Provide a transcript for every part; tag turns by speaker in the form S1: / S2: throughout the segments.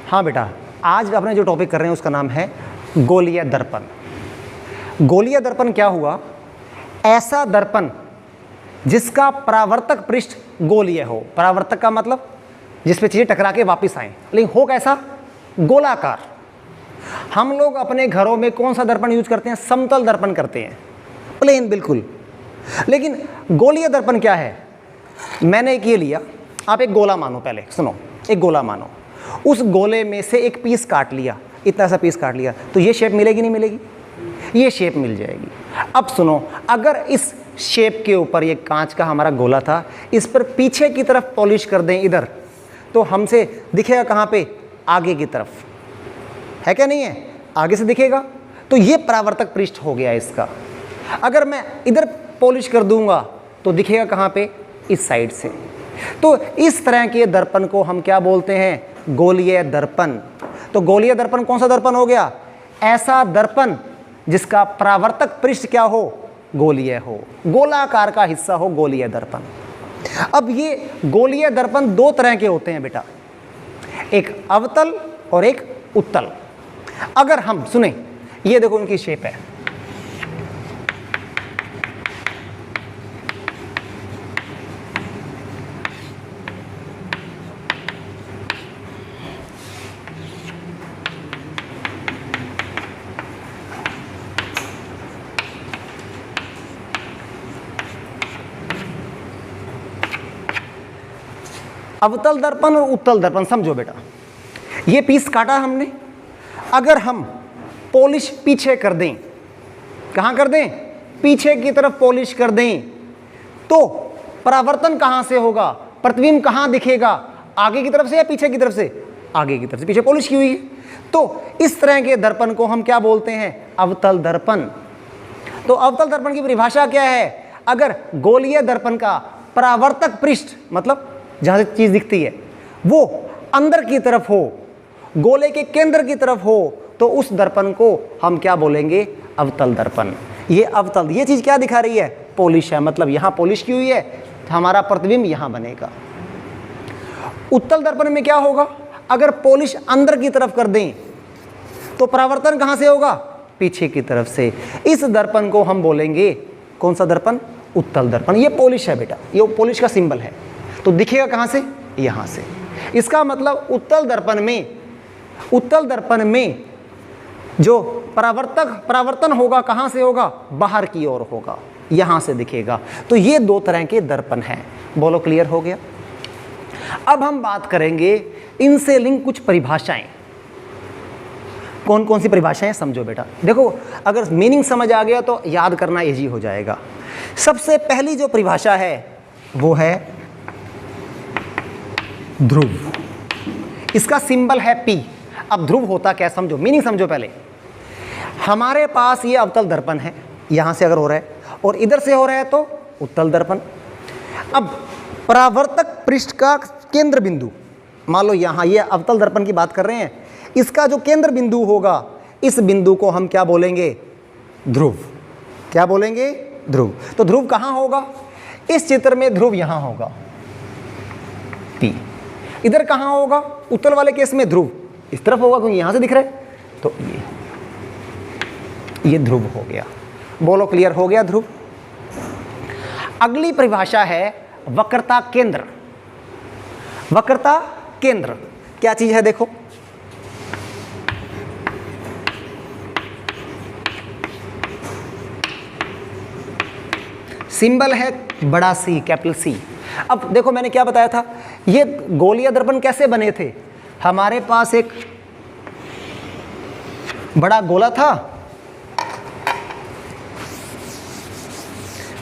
S1: हाँ बेटा, आज अपने जो टॉपिक कर रहे हैं उसका नाम है गोलीय दर्पण। गोलीय दर्पण क्या हुआ? ऐसा दर्पण जिसका परावर्तक पृष्ठ गोलीय हो। परावर्तक का मतलब जिस पे चीजें टकरा के वापस आए, लेकिन हो कैसा? गोलाकार। हम लोग अपने घरों में कौन सा दर्पण यूज करते हैं? समतल दर्पण करते हैं, प्लेन बिल्कुल। लेकिन गोलीय दर्पण क्या है? मैंने एक ये लिया, आप एक गोला मानो, पहले सुनो, एक गोला मानो, उस गोले में से एक पीस काट लिया, इतना सा पीस काट लिया, तो ये शेप मिलेगी नहीं मिलेगी? ये शेप मिल जाएगी। अब सुनो, अगर इस शेप के ऊपर ये कांच का हमारा गोला था, इस पर पीछे की तरफ पॉलिश कर दें इधर, तो हमसे दिखेगा कहाँ पे? आगे की तरफ, है क्या नहीं है? आगे से दिखेगा। तो ये परावर्तक पृष्ठ हो गया इसका। अगर मैं इधर पॉलिश कर दूंगा तो दिखेगा कहाँ पे? इस साइड से। तो इस तरह के दर्पण को हम क्या बोलते हैं? गोलीय दर्पण। तो गोलीय दर्पण कौन सा दर्पण हो गया? ऐसा दर्पण जिसका परावर्तक पृष्ठ क्या हो? गोलीय हो, गोलाकार का हिस्सा हो, गोलीय दर्पण। अब ये गोलीय दर्पण दो तरह के होते हैं बेटा, एक अवतल और एक उत्तल। अगर हम सुने, ये देखो उनकी शेप है, अवतल दर्पण और उत्तल दर्पण। समझो बेटा, ये पीस काटा हमने, अगर हम पॉलिश पीछे कर दें, कहां कर दें? पीछे की तरफ पॉलिश कर दें, तो परावर्तन कहां से होगा? प्रतिबिंब कहां दिखेगा? आगे की तरफ से या पीछे की तरफ से? आगे की तरफ से, पीछे पॉलिश की हुई है। तो इस तरह के दर्पण को हम क्या बोलते हैं? अवतल दर्पण। तो अवतल दर्पण की परिभाषा क्या है? अगर गोलीय दर्पण का परावर्तक पृष्ठ, मतलब जहां से चीज दिखती है, वो अंदर की तरफ हो, गोले के केंद्र की तरफ हो, तो उस दर्पण को हम क्या बोलेंगे? अवतल दर्पण। ये अवतल, ये चीज क्या दिखा रही है? पॉलिश है, मतलब यहां पॉलिश की हुई है, हमारा प्रतिबिंब यहां बनेगा। उत्तल दर्पण में क्या होगा? अगर पॉलिश अंदर की तरफ कर दें तो परावर्तन कहां से होगा? पीछे की तरफ से। इस दर्पण को हम बोलेंगे कौन सा दर्पण? उत्तल दर्पण। ये पॉलिश है बेटा, ये पॉलिश का सिंबल है, तो दिखेगा कहां से? यहां से। इसका मतलब उत्तल दर्पण में जो परावर्तन होगा कहां से होगा? बाहर की ओर होगा, यहां से दिखेगा। तो ये दो तरह के दर्पण हैं। बोलो, क्लियर हो गया? अब हम बात करेंगे इनसे लिंक कुछ परिभाषाएं। कौन कौन सी परिभाषाएं? समझो बेटा, देखो, अगर मीनिंग समझ आ गया तो याद करना इजी हो जाएगा। सबसे पहली जो परिभाषा है वो है ध्रुव। इसका सिंबल है P। अब ध्रुव होता क्या? समझो, मीनिंग समझो पहले। हमारे पास ये अवतल दर्पण है, यहां से अगर हो रहा है और इधर से हो रहा है तो उत्तल दर्पण। अब परावर्तक पृष्ठ का केंद्र बिंदु, मान लो यहां, ये अवतल दर्पण की बात कर रहे हैं, इसका जो केंद्र बिंदु होगा, इस बिंदु को हम क्या बोलेंगे? ध्रुव। क्या बोलेंगे? ध्रुव। तो ध्रुव कहां होगा? इस चित्र में ध्रुव यहां होगा, P। इधर कहां होगा? उत्तल वाले केस में ध्रुव इस तरफ होगा, क्योंकि यहां से दिख रहा है, तो ये ध्रुव हो गया। बोलो, क्लियर हो गया ध्रुव? अगली परिभाषा है वक्रता केंद्र। वक्रता केंद्र क्या चीज है? देखो, सिंबल है बड़ा C, कैपिटल C। अब देखो, मैंने क्या बताया था, ये गोलीय दर्पण कैसे बने थे? हमारे पास एक बड़ा गोला था,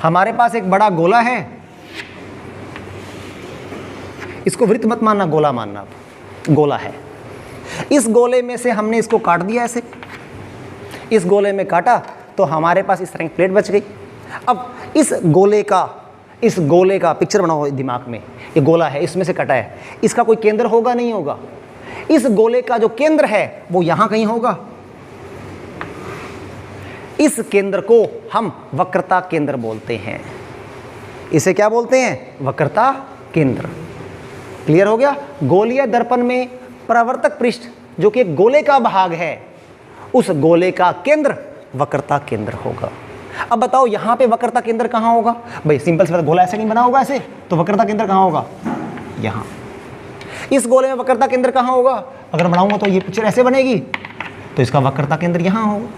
S1: हमारे पास एक बड़ा गोला है, इसको वृत्त मत मानना, गोला मानना, गोला है। इस गोले में से हमने इसको काट दिया, ऐसे इस गोले में काटा तो हमारे पास इस तरह की प्लेट बच गई। अब इस गोले का पिक्चर बनाओ दिमाग में, ये गोला है, इसमें से कटा है, इसका कोई केंद्र होगा? नहीं होगा। इस गोले का जो केंद्र है वो यहां कहीं होगा। इस केंद्र को हम वक्रता केंद्र बोलते हैं। इसे क्या बोलते हैं? वक्रता केंद्र। क्लियर हो गया? गोलीय दर्पण में परावर्तक पृष्ठ जो कि एक गोले का भाग है, उस गोले का केंद्र वक्रता केंद्र होगा। अब बताओ यहां पे वक्रता केंद्र कहां होगा? भाई सिंपल सी बात, गोला ऐसे नहीं बना होगा ऐसे, तो वक्रता केंद्र कहां होगा? यहां। इस गोले में वक्रता केंद्र कहां होगा? अगर बनाऊंगा तो ये पिक्चर ऐसे बनेगी, तो इसका वक्रता केंद्र यहां होगा।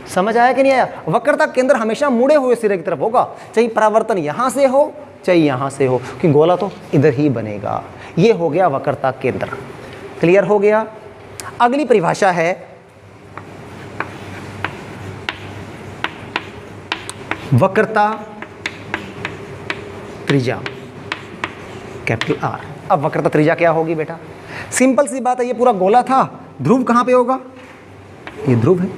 S1: समझ आया कि नहीं आया? वक्रता केंद्र हमेशा मुड़े हुए सिरे की तरफ होगा, चाहे परावर्तन यहां से हो चाहे यहां से हो, कि गोला तो इधर ही बनेगा। ये हो गया वक्रता केंद्र। क्लियर हो गया? अगली परिभाषा है वक्रता त्रिज्या, कैपिटल आर। अब वक्रता त्रिज्या क्या होगी बेटा? सिंपल सी बात है, ये पूरा गोला था, ध्रुव कहां पे होगा? ये ध्रुव है।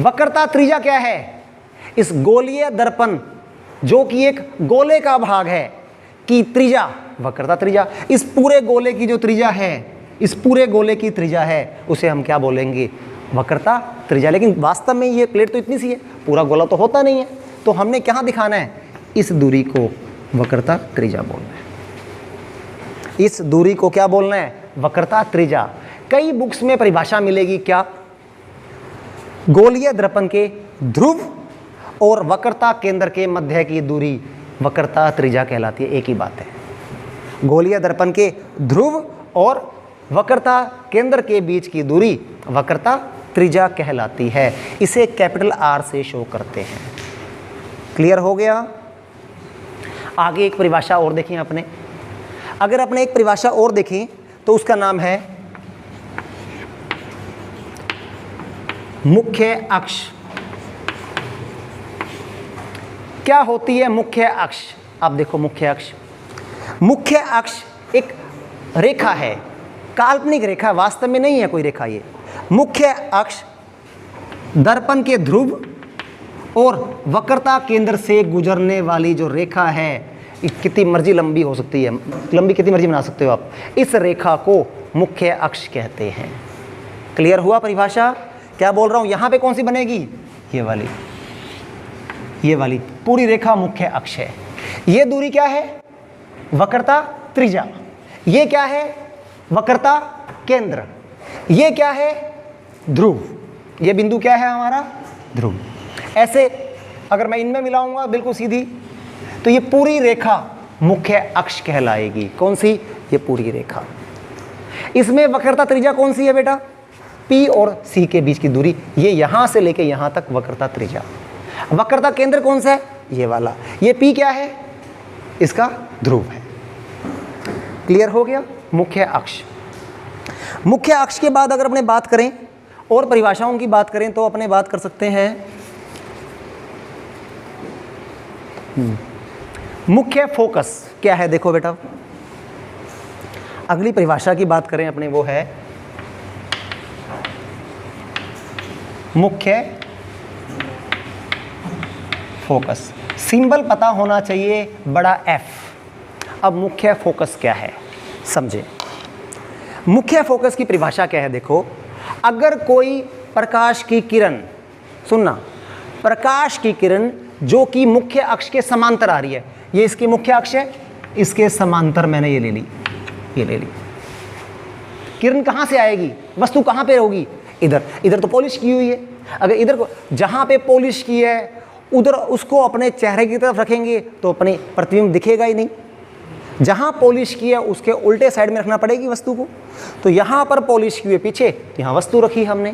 S1: वक्रता त्रिज्या क्या है? इस गोलीय दर्पण जो कि एक गोले का भाग है की त्रिज्या, वक्रता त्रिज्या। इस पूरे गोले की जो त्रिज्या है, इस पूरे गोले की त्रिज्या है, उसे हम क्या बोलेंगे? वक्रता त्रिज्या। लेकिन वास्तव में ये प्लेट तो इतनी सी है, पूरा गोला तो होता नहीं है, तो हमने क्या दिखाना है? इस दूरी को वक्रता त्रिज्या बोलना है। इस दूरी को क्या बोलना है? वक्रता त्रिज्या। कई बुक्स में परिभाषा मिलेगी क्या? गोलीय दर्पण के ध्रुव और वक्रता केंद्र के मध्य की दूरी वक्रता त्रिज्या कहलाती है। एक ही बात है, गोलीय दर्पण के ध्रुव और वक्रता केंद्र के बीच की दूरी वक्रता त्रिज्या कहलाती है। इसे कैपिटल आर से शो करते हैं। क्लियर हो गया? आगे एक परिभाषा और देखें अपने। अगर अपने एक परिभाषा और देखें तो उसका नाम है मुख्य अक्ष। क्या होती है मुख्य अक्ष? आप देखो, मुख्य अक्ष, मुख्य अक्ष एक रेखा है, काल्पनिक रेखा, वास्तव में नहीं है कोई रेखा। ये मुख्य अक्ष दर्पण के ध्रुव और वक्रता केंद्र से गुजरने वाली जो रेखा है, कितनी मर्जी लंबी हो सकती है, लंबी कितनी मर्जी बना सकते हो आप, इस रेखा को मुख्य अक्ष कहते हैं। क्लियर हुआ परिभाषा? क्या बोल रहा हूं? यहां पे कौन सी बनेगी? ये वाली, ये वाली पूरी रेखा मुख्य अक्ष है। ये दूरी क्या है? वक्रता त्रिज्या। ये क्या है? वक्रता केंद्र। ये क्या है? ध्रुव। ये बिंदु क्या है हमारा? ध्रुव। ऐसे अगर मैं इनमें मिलाऊंगा बिल्कुल सीधी, तो ये पूरी रेखा मुख्य अक्ष कहलाएगी। कौन सी? ये पूरी रेखा। इसमें वक्रता त्रिज्या कौन सी है बेटा? P और C के बीच की दूरी, ये यहां से लेके यहां तक वक्रता त्रिज्या। वक्रता केंद्र कौन सा है? ये वाला। ये P क्या है? इसका ध्रुव है। क्लियर हो गया? मुख्य अक्ष। मुख्य अक्ष के बाद अगर अपने बात करें और परिभाषाओं की बात करें तो अपने बात कर सकते हैं मुख्य फोकस क्या है? देखो बेटा, अगली परिभाषा की बात करें अपने, वो है मुख्य फोकस। सिंबल पता होना चाहिए बड़ा F। अब मुख्य फोकस क्या है समझे। मुख्य फोकस की परिभाषा क्या है? देखो, अगर कोई प्रकाश की किरण, सुनना, प्रकाश की किरण जो कि मुख्य अक्ष के समांतर आ रही है, ये इसकी मुख्य अक्ष है, इसके समांतर मैंने ये ले ली, ये ले ली। किरण कहां से आएगी? वस्तु कहां पे होगी? इधर। इधर तो पॉलिश की हुई है, अगर इधर को जहां पे पॉलिश की है उधर उसको अपने चेहरे की तरफ रखेंगे तो अपने प्रतिबिंब दिखेगा ही नहीं। जहां पॉलिश की है उसके उल्टे साइड में रखना पड़ेगी वस्तु को। तो यहां पर पॉलिश की हुई पीछे, यहां वस्तु रखी हमने।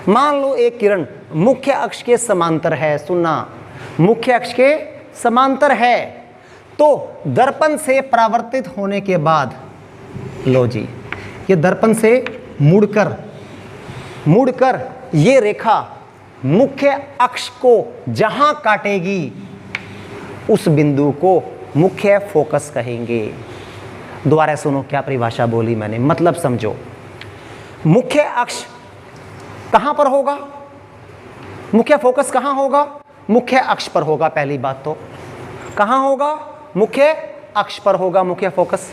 S1: मान लो एक किरण मुख्य अक्ष के समांतर है, सुनना, मुख्य अक्ष के समांतर है, तो दर्पण से परावर्तित होने के बाद, लो जी, ये दर्पण से मुड़कर ये रेखा मुख्य अक्ष को जहां काटेगी उस बिंदु को मुख्य फोकस कहेंगे। दोबारा सुनो क्या परिभाषा बोली मैंने, मतलब समझो। मुख्य अक्ष कहां पर होगा? मुख्य फोकस कहां होगा? मुख्य अक्ष पर होगा। पहली बात तो कहां होगा? मुख्य अक्ष पर होगा मुख्य फोकस।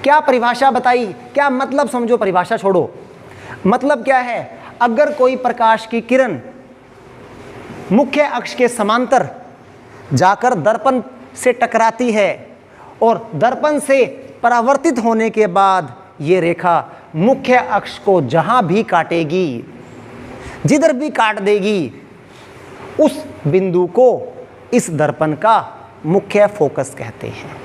S1: क्या परिभाषा बताई? क्या मतलब समझो, परिभाषा छोड़ो। मतलब क्या है? अगर कोई प्रकाश की किरण मुख्य अक्ष के समांतर जाकर दर्पण से टकराती है और दर्पण से परावर्तित होने के बाद ये रेखा मुख्य अक्ष को जहां भी काटेगी, जिधर भी काट देगी, उस बिंदु को इस दर्पण का मुख्य फोकस कहते हैं।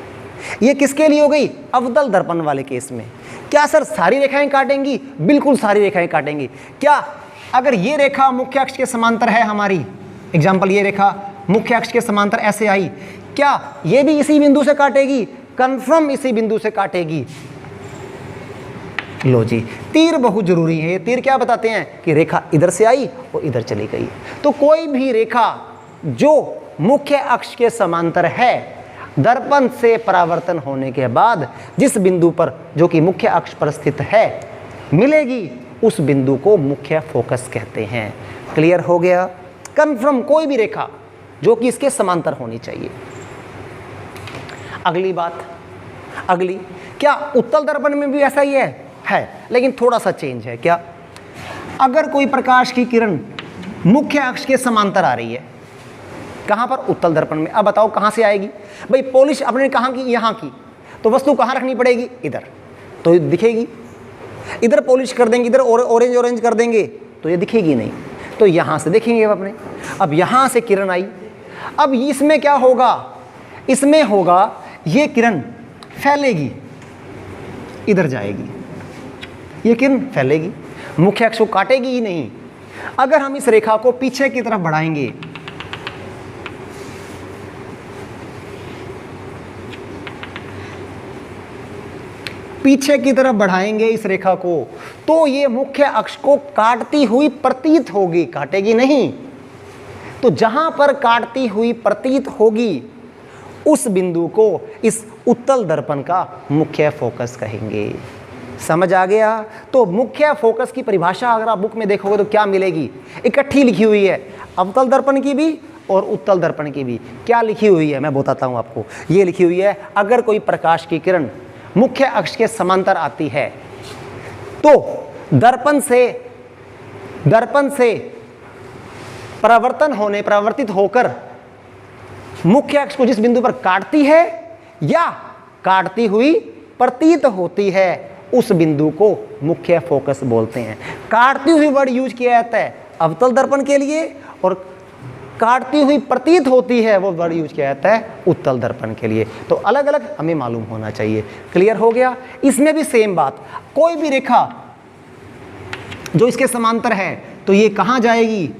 S1: ये किसके लिए हो गई? अवतल दर्पण वाले केस में। क्या सर सारी रेखाएं काटेंगी? बिल्कुल सारी रेखाएं काटेंगी। क्या अगर ये रेखा मुख्य अक्ष के समांतर है हमारी, एग्जाम्पल ये रेखा मुख्य अक्ष के समांतर ऐसे आई, क्या ये भी इसी बिंदु से काटेगी? कंफर्म इसी बिंदु से काटेगी। लो जी, तीर बहुत जरूरी है। ये तीर क्या बताते हैं कि रेखा इधर से आई और इधर चली गई। तो कोई भी रेखा जो मुख्य अक्ष के समांतर है, दर्पण से परावर्तन होने के बाद जिस बिंदु पर, जो कि मुख्य अक्ष पर स्थित है, मिलेगी, उस बिंदु को मुख्य फोकस कहते हैं। क्लियर हो गया? कंफर्म कोई भी रेखा जो कि इसके समांतर होनी चाहिए। अगली बात, अगली, क्या उत्तल दर्पण में भी ऐसा ही है, लेकिन थोड़ा सा चेंज है। क्या? अगर कोई प्रकाश की किरण मुख्य अक्ष के समांतर आ रही है, कहां पर? उत्तल दर्पण में। अब बताओ कहां से आएगी? भाई पॉलिश अपने कहां की? यहां की। तो वस्तु कहां रखनी पड़ेगी? इधर, तो दिखेगी। इधर पॉलिश कर देंगे, इधर ऑरेंज कर देंगे, तो ये दिखेगी नहीं। तो यहां से देखेंगे अपने। अब यहां से किरण आई, अब इसमें क्या होगा? इसमें होगा ये किरण फैलेगी, इधर जाएगी, ये किरण फैलेगी, मुख्य अक्ष को काटेगी ही नहीं। अगर हम इस रेखा को पीछे की तरफ बढ़ाएंगे, पीछे की तरफ बढ़ाएंगे इस रेखा को, तो ये मुख्य अक्ष को काटती हुई प्रतीत होगी, काटेगी नहीं। तो जहां पर काटती हुई प्रतीत होगी, उस बिंदु को इस उत्तल दर्पण का मुख्य फोकस कहेंगे। समझ आ गया? तो मुख्य फोकस की परिभाषा अगर आप बुक में देखोगे तो क्या मिलेगी? इकट्ठी लिखी हुई है, अवतल दर्पण की भी और उत्तल दर्पण की भी। क्या लिखी हुई है मैं बताता हूं आपको। ये लिखी हुई है, अगर कोई प्रकाश की किरण मुख्य अक्ष के समांतर आती है, तो दर्पण से परावर्तित होकर मुख्य अक्ष को जिस बिंदु पर काटती है या काटती हुई प्रतीत होती है, उस बिंदु को मुख्य फोकस बोलते हैं। काटती हुई वर्ड यूज किया जाता है अवतल दर्पण के लिए, और काटती हुई प्रतीत होती है वो वर्ड यूज किया जाता है उत्तल दर्पण के लिए। तो अलग अलग हमें मालूम होना चाहिए। क्लियर हो गया? इसमें भी सेम बात, कोई भी रेखा जो इसके समांतर है, तो ये कहां जाएगी?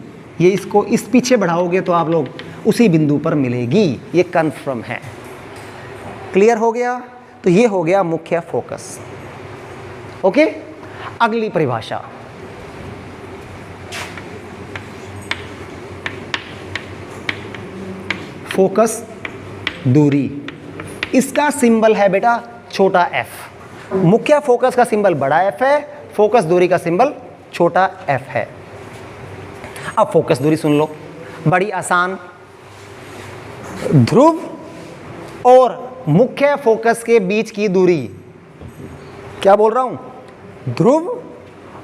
S1: ये इसको इस पीछे बढ़ाओगे तो आप लोग उसी बिंदु पर मिलेगी, ये कन्फर्म है। क्लियर हो गया? तो ये हो गया मुख्य फोकस। ओके, अगली परिभाषा, फोकस दूरी। इसका सिंबल है बेटा छोटा f। मुख्य फोकस का सिंबल बड़ा F है, फोकस दूरी का सिंबल छोटा f है। अब फोकस दूरी सुन लो, बड़ी आसान। ध्रुव और मुख्य फोकस के बीच की दूरी, क्या बोल रहा हूं? ध्रुव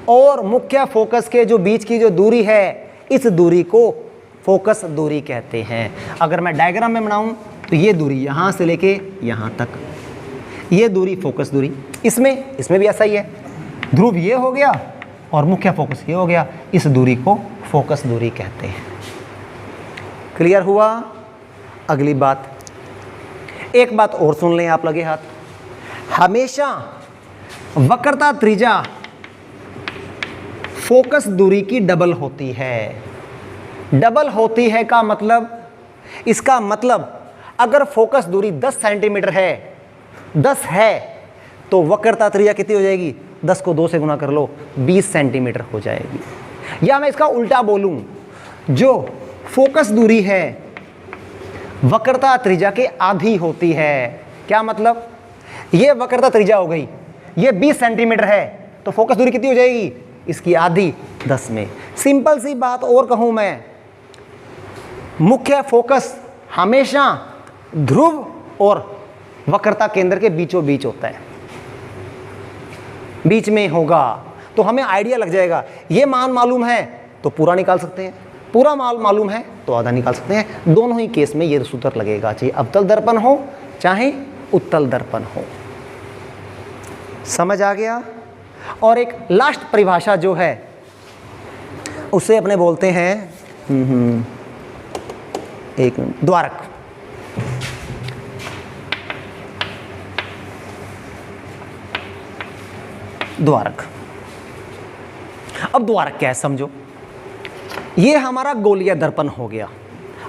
S1: और मुख्य फोकस के जो बीच की जो दूरी है, इस दूरी को फोकस दूरी कहते हैं। अगर मैं डायग्राम में बनाऊं तो ये दूरी यहां से लेके यहां तक, ये दूरी फोकस दूरी। इसमें भी ऐसा ही है, ध्रुव ये हो गया और मुख्य फोकस ये हो गया, इस दूरी को फोकस दूरी कहते हैं। क्लियर हुआ? अगली बात, एक बात और सुन लें आप लगे हाथ। हमेशा वक्रता त्रिज्या फोकस दूरी की डबल होती है। डबल होती है का मतलब, इसका मतलब अगर फोकस दूरी 10 सेंटीमीटर है, 10 है, तो वक्रता त्रिज्या कितनी हो जाएगी? 10 को 2 से गुना कर लो, 20 सेंटीमीटर हो जाएगी। या मैं इसका उल्टा बोलूं, जो फोकस दूरी है वक्रता त्रिज्या के आधी होती है। क्या मतलब? ये वक्रता त्रिज्या हो गई, ये 20 सेंटीमीटर है, तो फोकस दूरी कितनी हो जाएगी? इसकी आधी, 10 में। सिंपल सी बात और कहूं मैं, मुख्य फोकस हमेशा ध्रुव और वक्रता केंद्र के बीचों बीच होता है, बीच में होगा, तो हमें आइडिया लग जाएगा। ये मान मालूम है तो पूरा निकाल सकते हैं, पूरा मालूम है तो आधा निकाल सकते हैं। दोनों ही केस में ये सूत्र लगेगा, चाहे अवतल दर्पण हो चाहे उत्तल दर्पण हो। समझ आ गया? और एक लास्ट परिभाषा जो है उसे अपने बोलते हैं एक मिनट, द्वारक। द्वारक। अब द्वारक क्या है समझो। ये हमारा गोलीय दर्पण हो गया।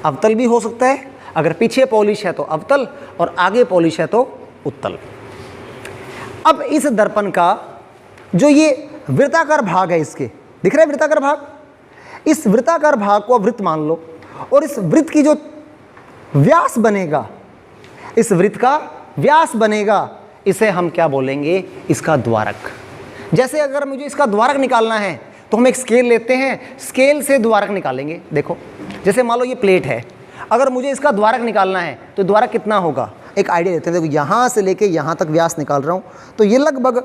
S1: अवतल भी हो सकता है, अगर पीछे पॉलिश है तो अवतल और आगे पॉलिश है तो उत्तल। अब इस दर्पण का जो ये वृत्ताकार भाग है, इसके दिख रहा है वृत्ताकार भाग, इस वृत्ताकार भाग को वृत्त मान लो और इस वृत्त की जो व्यास बनेगा, इस वृत्त का व्यास बनेगा, इसे हम क्या बोलेंगे, इसका द्वारक। जैसे अगर मुझे इसका द्वारक निकालना है तो हम एक स्केल लेते हैं, स्केल से द्वारक निकालेंगे। देखो जैसे मान लो ये प्लेट है, अगर मुझे इसका द्वारक निकालना है तो द्वारक कितना होगा, एक आइडिया देते हैं। देखो यहाँ से लेके यहाँ तक व्यास निकाल रहा हूँ तो ये लगभग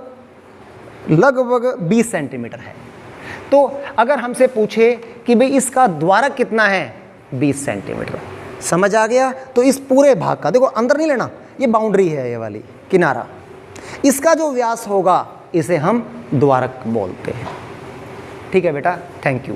S1: 20 सेंटीमीटर है। तो अगर हमसे पूछे कि भाई इसका द्वारक कितना है, 20 सेंटीमीटर, समझ आ गया। तो इस पूरे भाग का, देखो अंदर नहीं लेना, ये बाउंड्री है, ये वाली किनारा, इसका जो व्यास होगा इसे हम द्वारक बोलते हैं। ठीक है बेटा, थैंक यू।